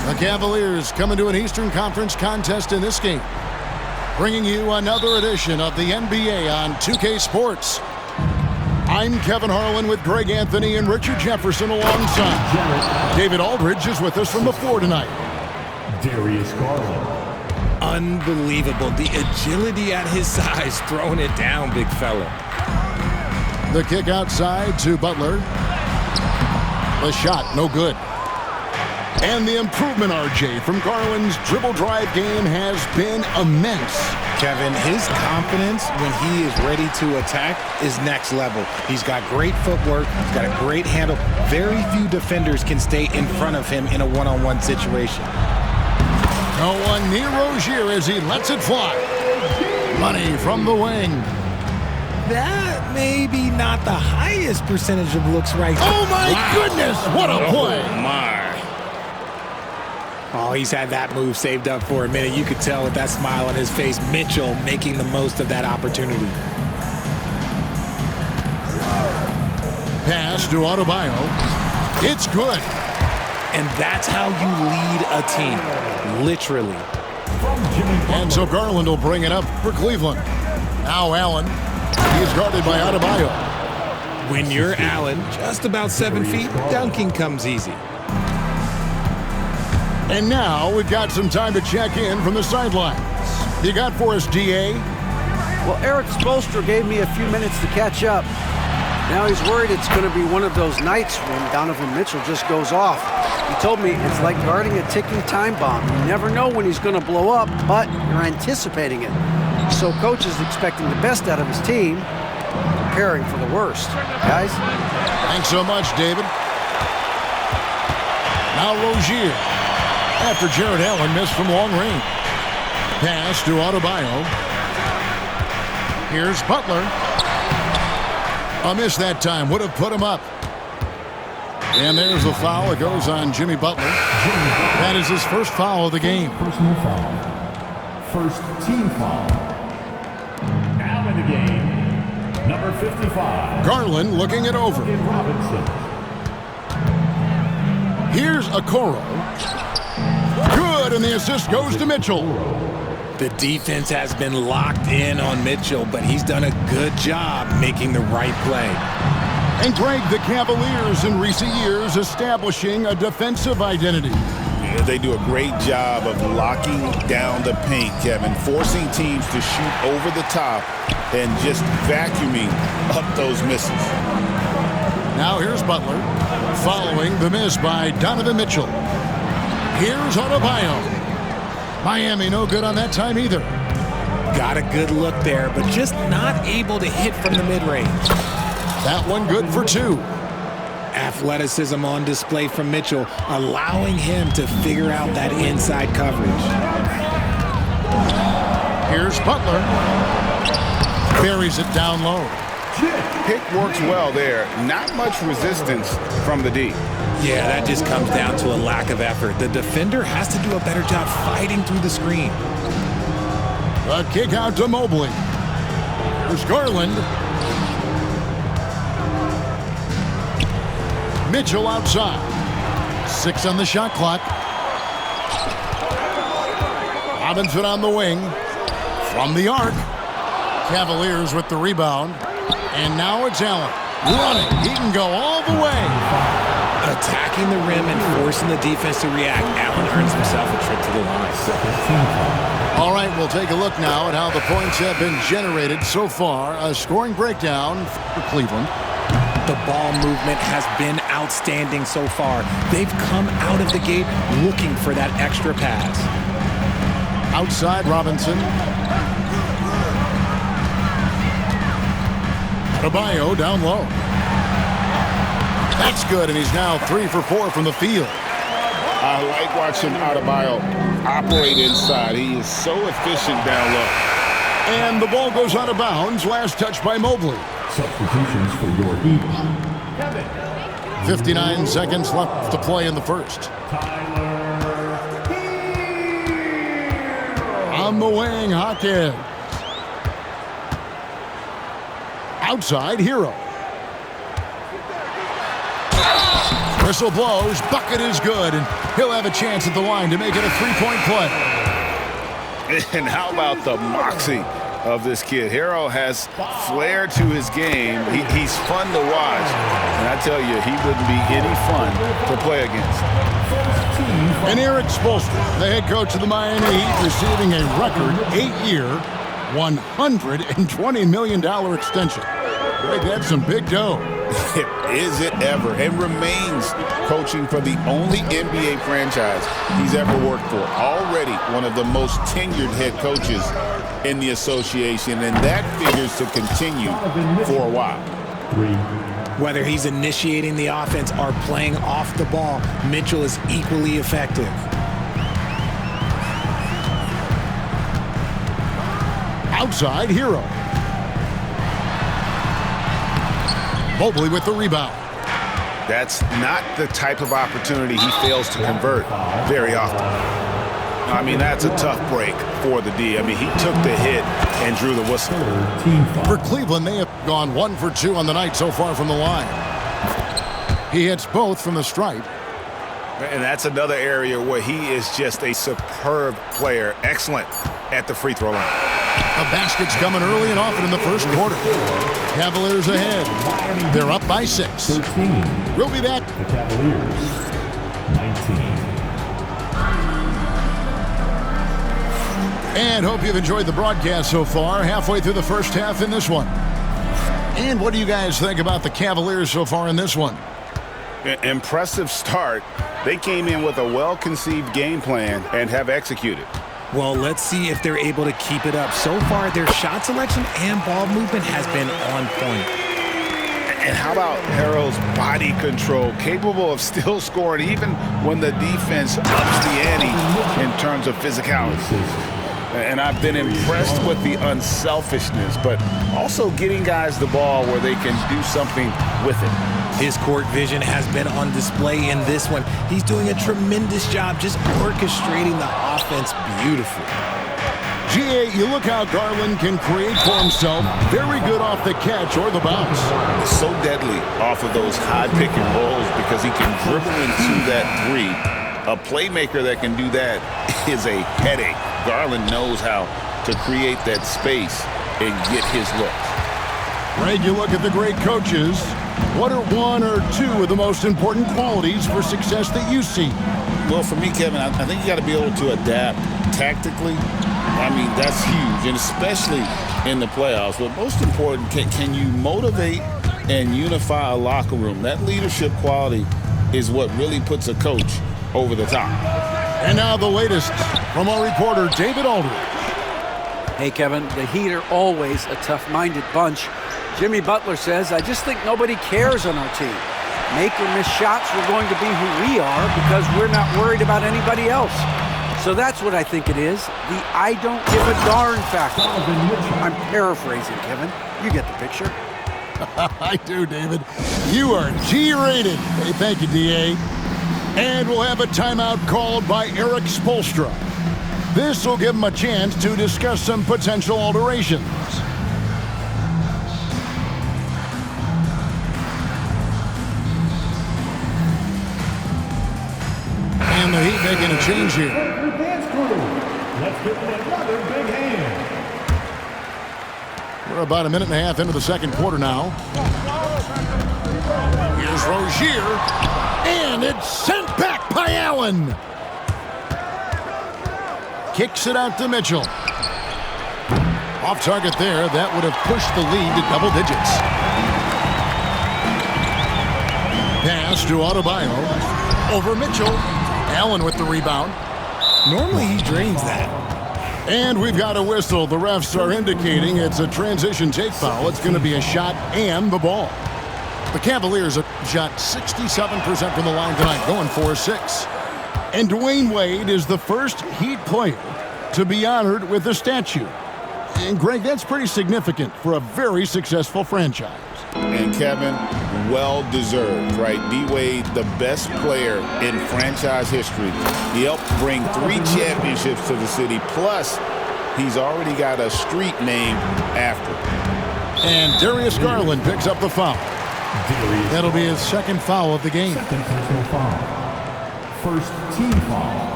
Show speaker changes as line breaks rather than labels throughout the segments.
The Cavaliers coming to an Eastern Conference contest in this game. Bringing you another edition of the NBA on 2K Sports. I'm Kevin Harlan with Greg Anthony and Richard Jefferson alongside. David Aldridge is with us from the floor tonight.
Darius Garland.
Unbelievable. The agility at his size, throwing it down, big fella.
The kick outside to Butler. The shot, no good. And the improvement, RJ, from Garland's dribble drive game has been immense.
Kevin, his confidence when he is ready to attack is next level. He's got great footwork. He's got a great handle. Very few defenders can stay in front of him in a one-on-one situation.
No one near Rozier as he lets it fly. Money from the wing.
That may be not the highest percentage of looks right.
Oh, my goodness. What a play.
Oh, my.
Oh, he's had that move saved up for a minute. You could tell with that smile on his face. Mitchell making the most of that opportunity.
Pass to Adebayo. It's good.
And that's how you lead a team, literally.
And so Garland will bring it up for Cleveland. Now Allen. He's guarded by Adebayo.
When you're Allen, just about 7 feet, dunking comes easy.
And now we've got some time to check in from the sidelines. You got for us, DA?
Well, Eric Spoelstra gave me a few minutes to catch up. Now he's worried it's going to be one of those nights when Donovan Mitchell just goes off. He told me it's like guarding a ticking time bomb. You never know when he's going to blow up, but you're anticipating it. So coach is expecting the best out of his team, preparing for the worst. Guys?
Thanks so much, David. Now Rozier. After Jared Allen missed from long range. Pass to Adebayo. Here's Butler. A miss that time. Would have put him up. And there's a foul. It goes on Jimmy Butler. That is his first foul of the game.
Personal foul. First team foul. Now in the game, number 55.
Garland looking it over.
Robinson.
Here's Okoro. Good, and the assist goes to Mitchell.
The defense has been locked in on Mitchell, but he's done a good job making the right play.
And Greg, the Cavaliers in recent years establishing a defensive identity.
Yeah, they do a great job of locking down the paint, Kevin, forcing teams to shoot over the top and just vacuuming up those misses.
Now here's Butler, following the miss by Donovan Mitchell. Here's Adebayo. Miami no good on that time either.
Got a good look there, but just not able to hit from the mid-range.
That one good for two.
Athleticism on display from Mitchell, allowing him to figure out that inside coverage.
Here's Butler. Buries it down low.
Pick works well there. Not much resistance from the D.
Yeah, that just comes down to a lack of effort. The defender has to do a better job fighting through the screen.
The kick out to Mobley. There's Garland. Mitchell outside. 6 on the shot clock. Robinson on the wing. From the arc. Cavaliers with the rebound. And now it's Allen. Running. He can go all the way.
Attacking the rim and forcing the defense to react. Allen earns himself a trip to the line.
All right, we'll take a look now at how the points have been generated so far. A scoring breakdown for Cleveland.
The ball movement has been outstanding so far. They've come out of the gate looking for that extra pass.
Outside Robinson. Adebayo down low. That's good, and he's now 3 for 4 from the field.
I like watching Adebayo operate inside. He is so efficient down low.
And the ball goes out of bounds. Last touch by Mobley.
Substitutions for your Heat.
59 seconds left to play in the first. On the wing, Hawkins. Outside, Hero. Whistle blows, bucket is good, and he'll have a chance at the line to make it a three-point play.
And how about the moxie of this kid? Harrell has flair to his game. He's fun to watch. And I tell you, he wouldn't be any fun to play against.
And Eric Spoelstra, the head coach of the Miami Heat, receiving a record 8-year, $120 million extension. Greg, that's some big dough.
Is it ever? And remains coaching for the only NBA franchise he's ever worked for. Already one of the most tenured head coaches in the association, and that figures to continue for a while.
Whether he's initiating the offense or playing off the ball, Mitchell is equally effective.
Outside Hero. Mobley with the rebound.
That's not the type of opportunity he fails to convert very often. I mean, that's a tough break for the D. I mean, he took the hit and drew the whistle.
For Cleveland, they have gone 1 for 2 on the night so far from the line. He hits both from the stripe.
And that's another area where he is just a superb player. Excellent at the free throw line.
The basket's coming early and often in the first quarter. Cavaliers ahead. They're up by 6.
13.
We'll be back.
The Cavaliers, 19.
And hope you've enjoyed the broadcast so far. Halfway through the first half in this one. And what do you guys think about the Cavaliers so far in this one?
Impressive start. They came in with a well-conceived game plan and have executed.
Well, let's see if they're able to keep it up. So far, their shot selection and ball movement has been on point.
And how about Harrell's body control, capable of still scoring even when the defense ups the ante in terms of physicality. And I've been impressed with the unselfishness, but also getting guys the ball where they can do something with it.
His court vision has been on display in this one. He's doing a tremendous job just orchestrating the offense beautifully.
GA, you look how Garland can create for himself. Very good off the catch or the bounce.
So deadly off of those high pick and rolls because he can dribble into that three. A playmaker that can do that is a headache. Garland knows how to create that space and get his looks.
Greg, you look at the great coaches. What are 1 or 2 of the most important qualities for success that you see?
Well, for me, Kevin, I think you got to be able to adapt tactically. I mean, that's huge, and especially in the playoffs. But most important, can you motivate and unify a locker room? That leadership quality is what really puts a coach over the top.
And now the latest from our reporter, David Aldridge.
Hey, Kevin, the Heat are always a tough-minded bunch. Jimmy Butler says, I just think nobody cares on our team. Make or miss shots, we're going to be who we are because we're not worried about anybody else. So that's what I think it is, the I don't give a darn factor. I'm paraphrasing, Kevin. You get the picture.
I do, David. You are G-rated. Hey, thank you, DA. And we'll have a timeout called by Eric Spoelstra. This will give him a chance to discuss some potential alterations. And the Heat making a change here.
Let's give them another big hand.
We're about a minute and a half into the second quarter now. Here's Rozier, and it's sent back by Allen. Kicks it out to Mitchell. Off target there. That would have pushed the lead to double digits. Pass to Adebayo. Over Mitchell. Allen with the rebound.
Normally he drains that.
And we've got a whistle. The refs are indicating it's a transition take foul. It's going to be a shot and the ball. The Cavaliers have shot 67% from the line tonight, going 4-6. And Dwayne Wade is the first Heat player to be honored with a statue. And Greg, that's pretty significant for a very successful franchise.
And Kevin, well-deserved, right? D-Wade, the best player in franchise history. He helped bring 3 championships to the city, plus he's already got a street named after him.
And Darius Garland picks up the foul. That'll be his second foul of the game.
Second personal foul. First team foul.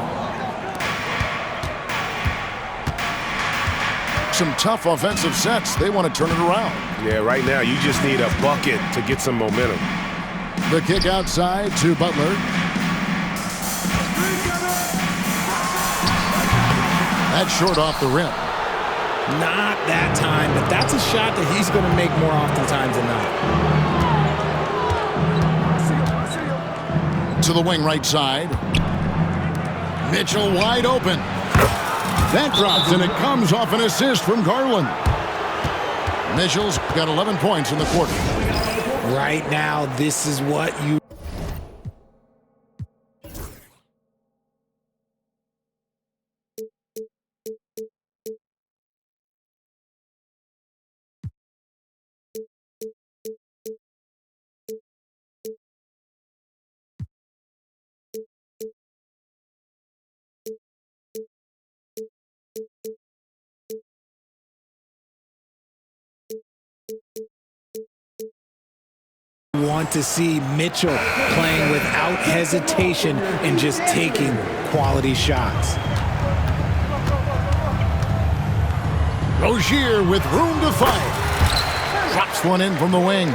Some tough offensive sets. They want to turn it around.
Yeah, right now you just need a bucket to get some momentum.
The kick outside to Butler. That's short off the rim.
Not that time, but that's a shot that he's going to make more oftentimes than not.
To the wing right side. Mitchell wide open. That drops, and it comes off an assist from Garland. Mitchell's got 11 points in the quarter.
Right now, this is what you want to see. Mitchell playing without hesitation and just taking quality shots.
Rozier with room to fire. Drops one in from the wing.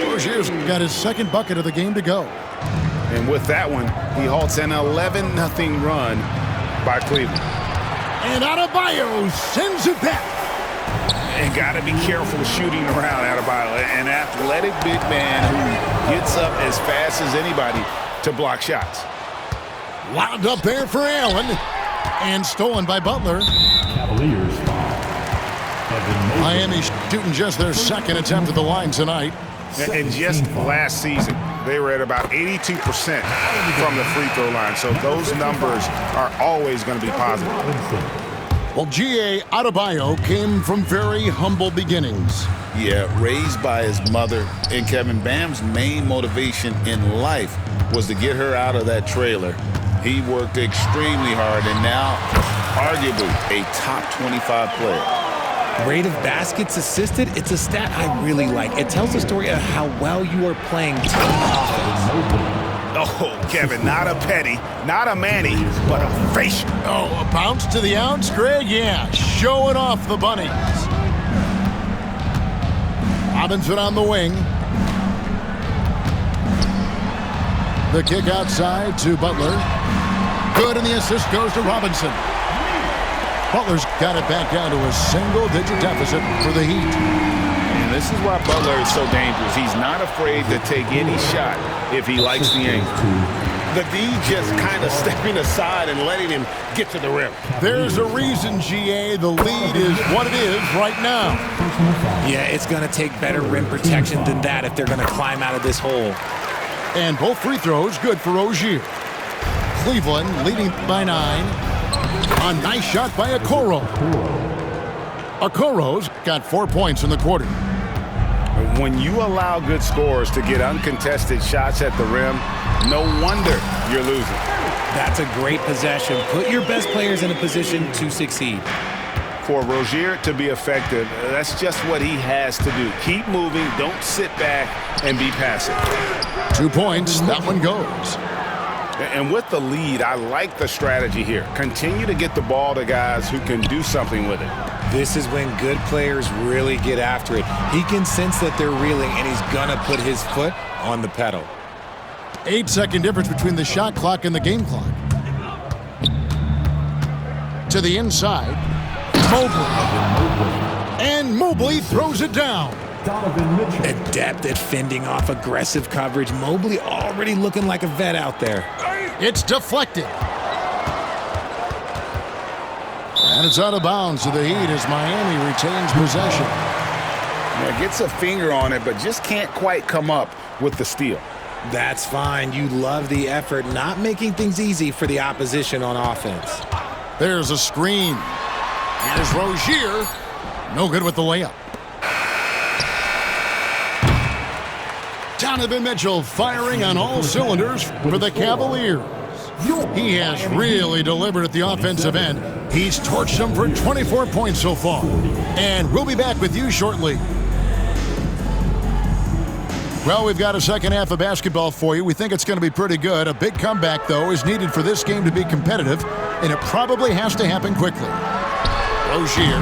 Rozier's got his second bucket of the game to go.
And with that one, he halts an 11-0 run by Cleveland.
And Adebayo sends it back.
And got to be careful shooting around Adebayo, an athletic big man who gets up as fast as anybody to block shots.
Lobbed up there for Allen. And stolen by Butler.
Cavaliers foul.
Miami shooting just their second attempt at the line tonight.
And just last season, they were at about 82% from the free throw line. So those numbers are always going to be positive.
Well, G.A. Adebayo came from very humble beginnings.
Yeah, raised by his mother. And Kevin, Bam's main motivation in life was to get her out of that trailer. He worked extremely hard and now arguably a top 25 player.
Rate of baskets assisted, it's a stat I really like. It tells the story of how well you are playing team offense.
Oh, Kevin, not a Petty, not a Manny, but a facial.
Oh, a bounce to the outs, Greg? Yeah, showing off the bunnies. Robinson on the wing. The kick outside to Butler. Good, and the assist goes to Robinson. Butler's got it back down to a single-digit deficit for the Heat.
And this is why Butler is so dangerous. He's not afraid to take any shot if he likes the angle. The D just kind of stepping aside and letting him get to the rim.
There's a reason, GA, the lead is what it is right now.
Yeah, it's going to take better rim protection than that if they're going to climb out of this hole.
And both free throws good for Rozier. Cleveland leading by 9. A nice shot by Okoro. Okoro's got 4 points in the quarter.
When you allow good scorers to get uncontested shots at the rim, no wonder you're losing.
That's a great possession. Put your best players in a position to succeed.
For Rozier to be effective, that's just what he has to do. Keep moving, don't sit back and be passive.
2 points, that one goes.
And with the lead, I like the strategy here. Continue to get the ball to guys who can do something with it.
This is when good players really get after it. He can sense that they're reeling, and he's going to put his foot on the pedal.
8-second difference between the shot clock and the game clock. To the inside, Mobley. And Mobley throws it down.
Adept at fending off aggressive coverage. Mobley already looking like a vet out there.
It's deflected. And it's out of bounds to the Heat as Miami retains possession.
Yeah, gets a finger on it, but just can't quite come up with the steal.
That's fine. You love the effort, not making things easy for the opposition on offense.
There's a screen. Here's Rozier. No good with the layup. Donovan Mitchell firing on all cylinders for the Cavaliers. He has really delivered at the offensive end. He's torched them for 24 points so far. And we'll be back with you shortly. Well, we've got a second half of basketball for you. We think it's going to be pretty good. A big comeback, though, is needed for this game to be competitive, and it probably has to happen quickly. Rozier,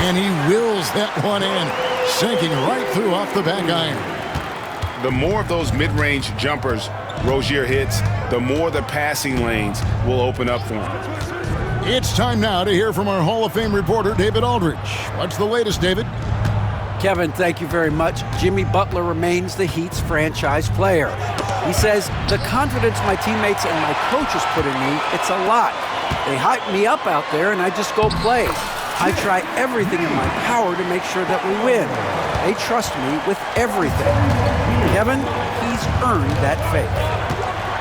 and he wills that one in, sinking right through off the back iron.
The more of those mid-range jumpers Rozier hits, the more the passing lanes will open up for him.
It's time now to hear from our Hall of Fame reporter, David Aldridge. What's the latest, David?
Kevin, thank you very much. Jimmy Butler remains the Heat's franchise player. He says, the confidence my teammates and my coaches put in me, it's a lot. They hype me up out there and I just go play. I try everything in my power to make sure that we win. They trust me with everything. Kevin, he's earned that faith.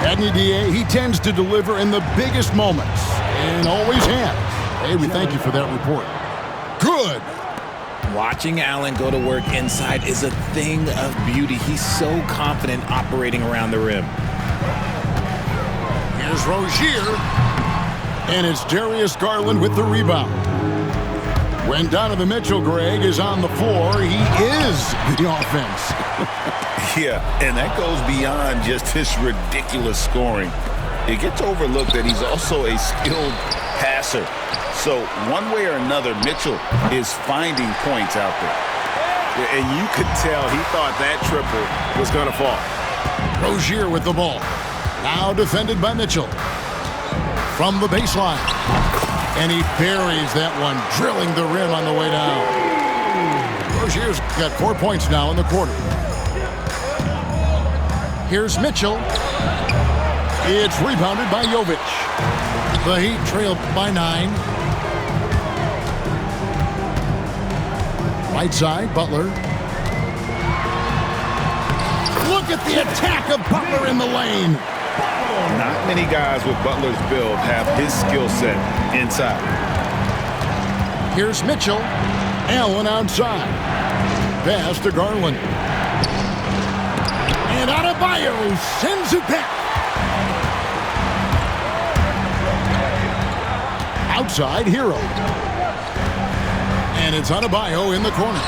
Adney DA, he tends to deliver in the biggest moments and always has. Hey, we thank you for that report. Good.
Watching Allen go to work inside is a thing of beauty. He's so confident operating around the rim.
Here's Rozier, and it's Darius Garland with the rebound. When Donovan Mitchell, Greg, is on the floor, he is the offense.
Yeah, and that goes beyond just his ridiculous scoring. It gets overlooked that he's also a skilled passer. So one way or another, Mitchell is finding points out there. And you could tell he thought that triple was going to fall.
Rozier with the ball. Now defended by Mitchell. From the baseline. And he buries that one, drilling the rim on the way down. Rozier's got 4 points now in the quarter. Here's Mitchell. It's rebounded by Jovic. The Heat trail by 9. Right side, Butler. Look at the attack of Butler in the lane.
Not many guys with Butler's build have his skill set inside.
Here's Mitchell. Allen outside. Pass to Garland. And Adebayo sends it back. Outside, Hero. And it's Adebayo in the corner.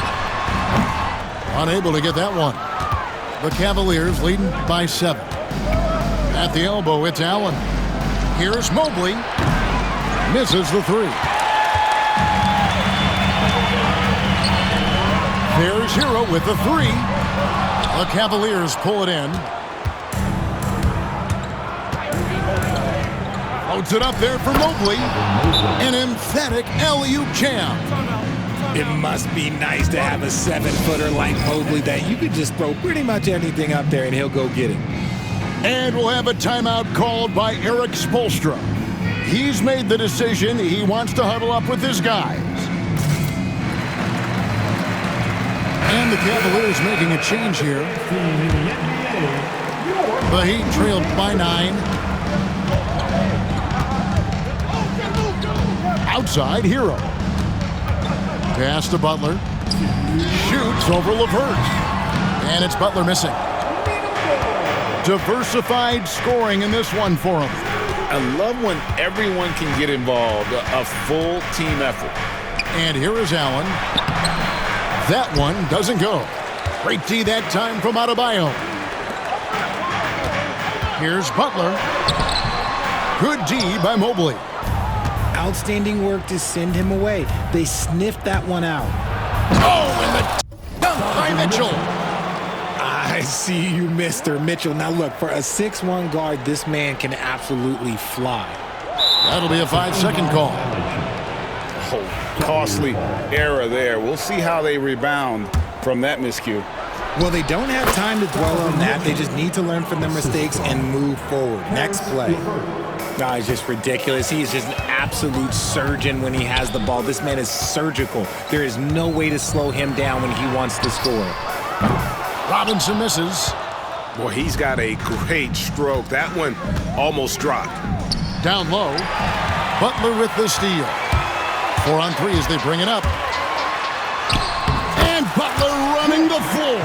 Unable to get that one. The Cavaliers leading by 7. At the elbow, it's Allen. Here's Mobley. Misses the 3. There's Hero with the 3. The Cavaliers pull it in. Loads it up there for Mobley. An emphatic alley-oop jam.
It must be nice to have a 7-footer like Mobley that you could just throw pretty much anything up there and he'll go get it.
And we'll have a timeout called by Erik Spoelstra. He's made the decision he wants to huddle up with his guys. And the Cavaliers making a change here. The Heat trailed by 9. Outside, Hero. Pass to Butler. Shoots over LeVert. And it's Butler missing. Diversified scoring in this one for him.
I love when everyone can get involved, a full team effort.
And here is Allen. That one doesn't go. Great D that time from Adebayo. Here's Butler. Good D by Mobley.
Outstanding work to send him away. They sniffed that one out.
Oh, and the dunk by Mitchell.
I see you, Mr. Mitchell. Now look, for a 6'1 guard, this man can absolutely fly.
That'll be a 5-second call.
Oh, costly error there. We'll see how they rebound from that miscue.
Well, they don't have time to dwell on that. They just need to learn from their mistakes and move forward. Next play. No, it's just ridiculous. He is just an absolute surgeon when he has the ball. This man is surgical. There is no way to slow him down when he wants to score.
Robinson misses.
Boy, he's got a great stroke. That one almost dropped.
Down low. Butler with the steal. 4 on 3 as they bring it up. And Butler running the floor.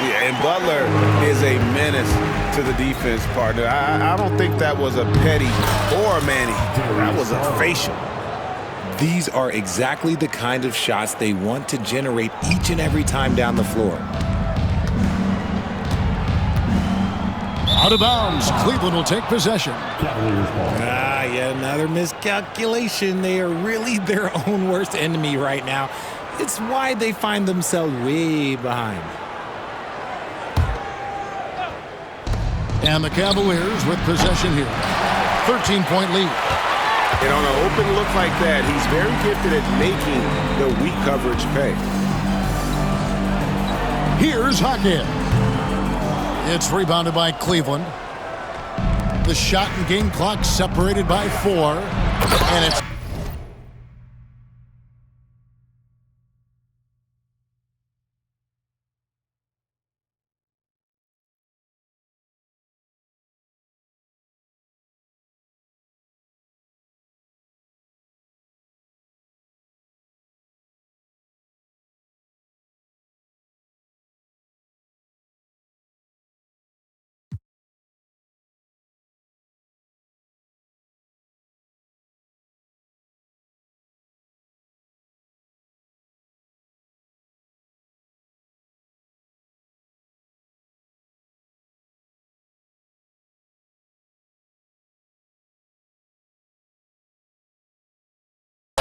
Yeah, and Butler is a menace to the defense partner. I don't think that was a Petty or a Manny. That was a facial.
These are exactly the kind of shots they want to generate each and every time down the floor.
Out of bounds. Cleveland will take possession.
Cavaliers ball.
Yet another miscalculation. They are really their own worst enemy right now. It's why they find themselves way behind.
And the Cavaliers with possession here. 13-point lead.
And on an open look like that, he's very gifted at making the weak coverage pay.
Here's Hackett. It's rebounded by Cleveland. The shot and game clock separated by 4. And it's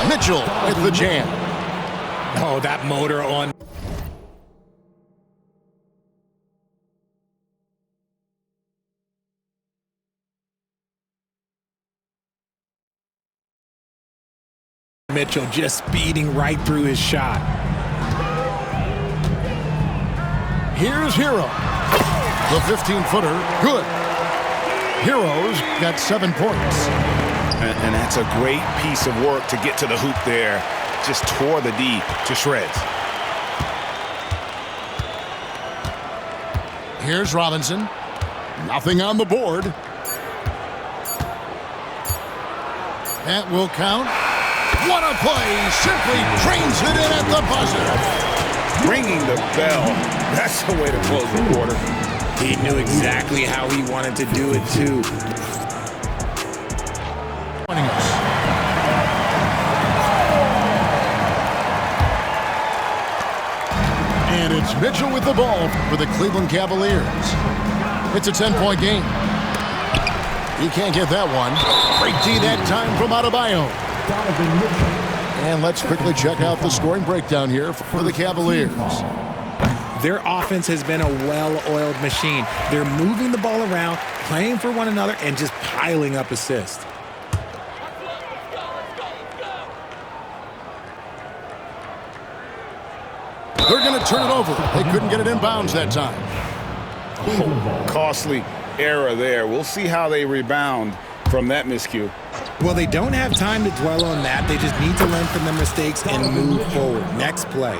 Mitchell with the jam.
Oh, that motor on. Mitchell just speeding right through his shot.
Here's Hero. The 15-footer, good. Hero's got 7 points.
And that's a great piece of work to get to the hoop there. Just tore the D to shreds.
Here's Robinson. Nothing on the board. That will count. What a play! Simply trains it in at the buzzer.
Ringing the bell. That's the way to close the quarter.
He knew exactly how he wanted to do it, too.
And it's Mitchell with the ball for the Cleveland Cavaliers. It's a 10-point game. He can't get that one. Great D that time from Adebayo. And let's quickly check out the scoring breakdown here for the Cavaliers.
Their offense has been a well-oiled machine. They're moving the ball around, playing for one another, and just piling up assists.
They're going to turn it over. They couldn't get it in bounds that time.
Oh, costly error there. We'll see how they rebound from that miscue.
Well, they don't have time to dwell on that. They just need to learn from their mistakes and move forward. Next play.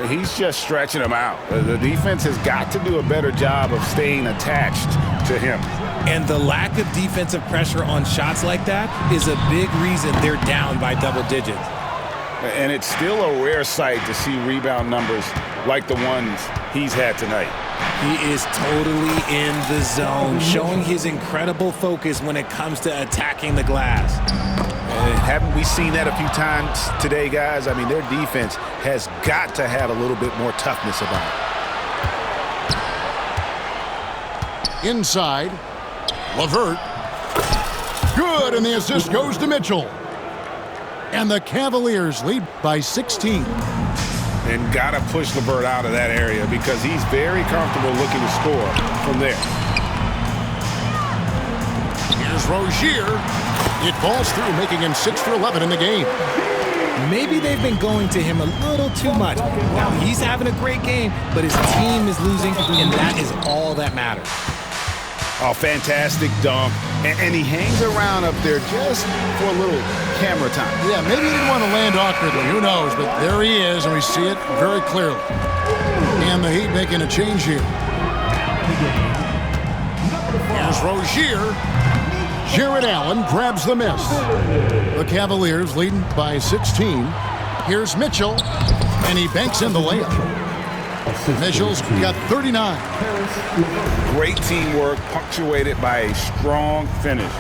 He's just stretching them out. The defense has got to do a better job of staying attached to him.
And the lack of defensive pressure on shots like that is a big reason they're down by double digits.
And it's still a rare sight to see rebound numbers like the ones he's had tonight.
He is totally in the zone, showing his incredible focus when it comes to attacking the glass.
And haven't we seen that a few times today, guys? I mean, their defense has got to have a little bit more toughness about it.
Inside, LeVert. Good, and the assist goes to Mitchell. And the Cavaliers lead by 16.
And got to push LeVert out of that area because he's very comfortable looking to score from there.
Here's Rozier. It falls through, making him 6 for 11 in the game.
Maybe they've been going to him a little too much. Now, he's having a great game, but his team is losing, and that is all that matters.
Oh, fantastic dunk. And he hangs around up there just for a little camera time.
Yeah, maybe he didn't want to land awkwardly. Who knows? But there he is, and we see it very clearly. And the Heat making a change here. Here's Rozier. Jared Allen grabs the miss. The Cavaliers leading by 16. Here's Mitchell, and he banks in the layup. Mitchell's got 39.
Great teamwork, punctuated by a strong finish.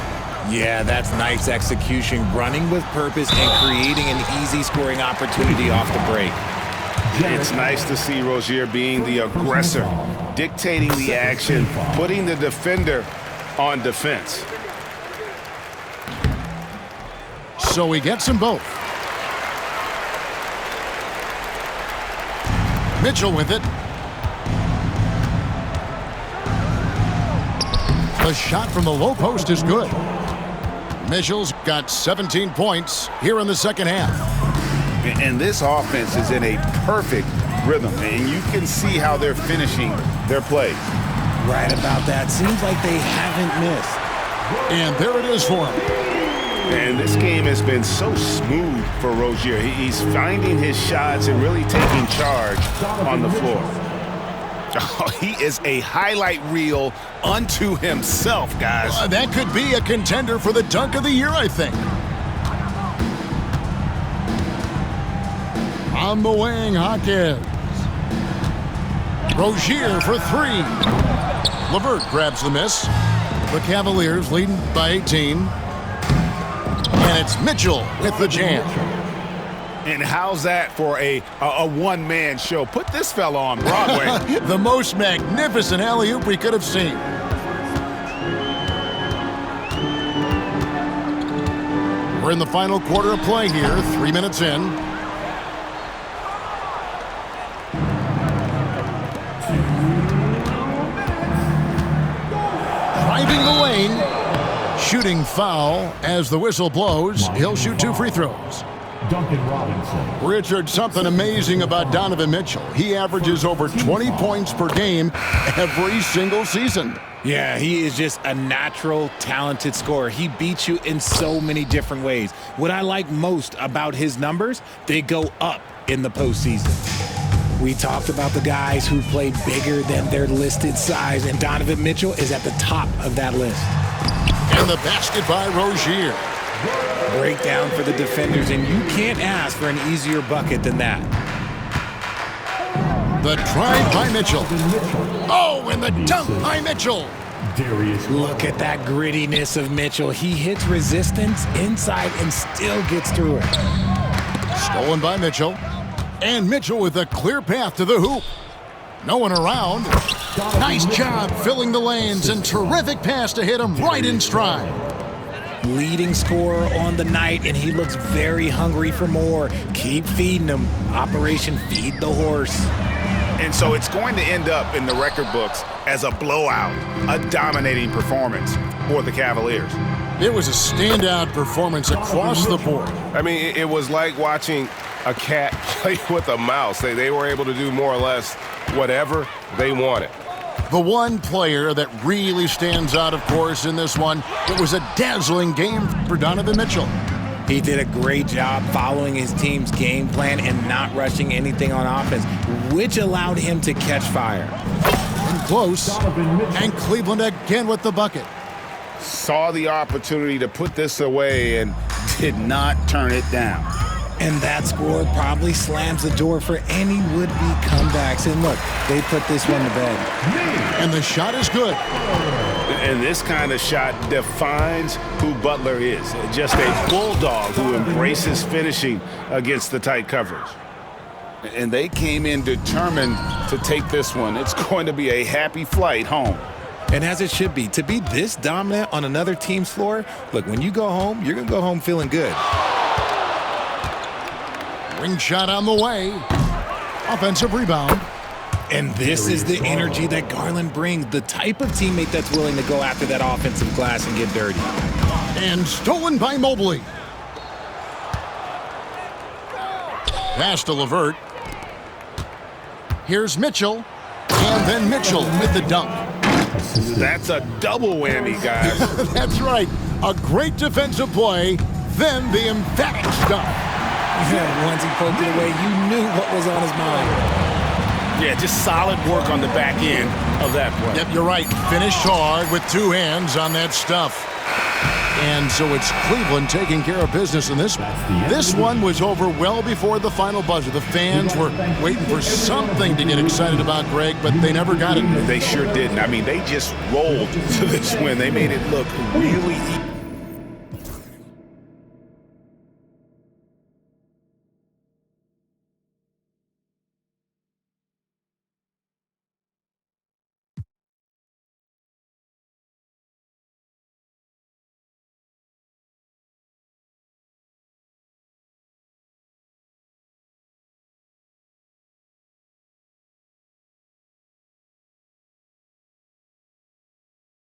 Yeah, that's nice execution, running with purpose and creating an easy scoring opportunity off the break.
It's nice to see Rozier being the aggressor dictating the action, putting the defender on defense.
So he gets them both. Mitchell with it. The shot from the low post is good. Mitchell's got 17 points here in the second half.
And this offense is in a perfect rhythm, and you can see how they're finishing their plays.
Right about that. Seems like they haven't missed.
And there it is for him.
And this game has been so smooth for Rozier. He's finding his shots and really taking charge on the floor. Oh, he is a highlight reel unto himself, guys.
That could be a contender for the dunk of the year, I think. On the wing, Hawkins. Rozier for three. LeVert grabs the miss. The Cavaliers leading by 18. And it's Mitchell with the jam.
And how's that for a one-man show? Put this fella on Broadway.
The most magnificent alley-oop we could have seen. We're in the final quarter of play here, 3 minutes in. Driving the lane, shooting foul as the whistle blows. He'll shoot 2 free throws.
Duncan Robinson.
Richard, something amazing about Donovan Mitchell. He averages over 20 points per game every single season.
Yeah, he is just a natural, talented scorer. He beats you in so many different ways. What I like most about his numbers, they go up in the postseason. We talked about the guys who play bigger than their listed size, and Donovan Mitchell is at the top of that list.
And the basket by Rozier.
Breakdown for the defenders, and you can't ask for an easier bucket than that.
The drive by Mitchell. Oh, and the dunk by Mitchell.
Look at that grittiness of Mitchell. He hits resistance inside and still gets through it.
Stolen by Mitchell. And Mitchell with a clear path to the hoop. No one around. Nice job filling the lanes and terrific pass to hit him right in stride.
Leading scorer on the night, and he looks very hungry for more. Keep feeding him. Operation Feed the Horse.
And so it's going to end up in the record books as a blowout, a dominating performance for the Cavaliers.
It was a standout performance across the board.
I mean, it was like watching a cat play with a mouse. They were able to do more or less whatever they wanted.
The one player that really stands out, of course, in this one, it was a dazzling game for Donovan Mitchell.
He did a great job following his team's game plan and not rushing anything on offense, which allowed him to catch fire.
And close, and Cleveland again with the bucket.
Saw the opportunity to put this away and did not turn it down.
And that score probably slams the door for any would-be comebacks. And look, they put this one to bed.
And the shot is good.
And this kind of shot defines who Butler is. Just a bulldog who embraces finishing against the tight coverage. And they came in determined to take this one. It's going to be a happy flight home.
And as it should be, to be this dominant on another team's floor, look, when you go home, you're going to go home feeling good.
Ring shot on the way. Offensive rebound.
And this is the energy that Garland brings, the type of teammate that's willing to go after that offensive glass and get dirty.
And stolen by Mobley. Pass to LeVert. Here's Mitchell. And then Mitchell with the dunk.
That's a double whammy, guys.
That's right. A great defensive play, then the emphatic stuff.
Once he poked it away, you knew what was on his mind.
Yeah, just solid work on the back end of that play.
Yep, you're right. Finished hard with 2 hands on that stuff. And so it's Cleveland taking care of business in this one. This one was over well before the final buzzer. The fans were waiting for something to get excited about, Greg, but they never got it.
They sure didn't. I mean, they just rolled to this win. They made it look really easy.